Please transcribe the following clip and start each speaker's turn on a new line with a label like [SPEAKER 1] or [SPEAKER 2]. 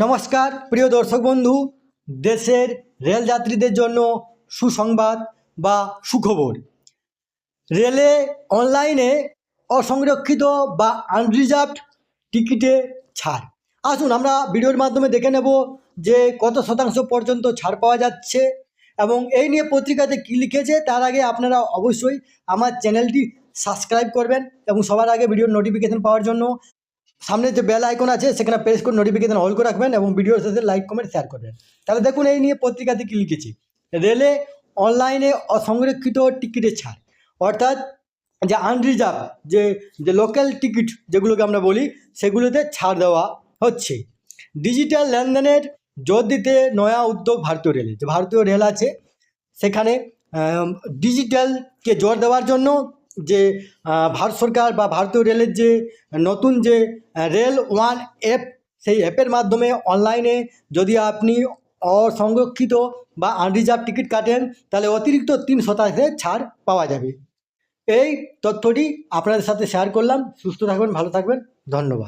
[SPEAKER 1] নমস্কার প্রিয় দর্শক বন্ধু, দেশের রেল যাত্রীদের জন্য সুসংবাদ বা সুখবর। রেলে অনলাইনে অসংরক্ষিত বা আনরিজার্ভড টিকিটে ছাড়। আসুন আমরা ভিডিওর মাধ্যমে দেখে নেব যে কত শতাংশ পর্যন্ত ছাড় পাওয়া যাচ্ছে এবং এই নিয়ে পত্রিকাতে কী লিখেছে। তার আগে আপনারা অবশ্যই আমার চ্যানেলটি সাবস্ক্রাইব করবেন এবং সবার আগে ভিডিওর নোটিফিকেশান পাওয়ার জন্য সামনে যে বেল আইকন আছে সেখানে প্রেস করে নোটিফিকেশন অল করে রাখবেন এবং ভিডিওর শেষে লাইক কমেন্ট শেয়ার করবেন। তাহলে দেখুন এই নিয়ে পত্রিকাতে কী লিখেছি। রেলে অনলাইনে অসংরক্ষিত টিকিটের ছাড়, অর্থাৎ যে আনরিজার্ভ যে যে লোকাল টিকিট যেগুলোকে আমরা বলি সেগুলোতে ছাড় দেওয়া হচ্ছে। ডিজিটাল লেনদেনের জোর দিতে নয়া উদ্যোগ ভারতীয় রেলে। যে ভারতীয় রেল আছে সেখানে ডিজিটালকে জোর দেওয়ার জন্য যে ভারত সরকার বা ভারতীয় রেলের যে নতুন যে রেল ওয়ান অ্যাপ, সেই অ্যাপের মাধ্যমে অনলাইনে যদি আপনি অসংরক্ষিত বা আনরিজার্ভ টিকিট কাটেন তাহলে অতিরিক্ত 3% ছাড় পাওয়া যাবে। এই তথ্যটি আপনাদের সাথে শেয়ার করলাম। সুস্থ থাকবেন, ভালো থাকবেন, ধন্যবাদ।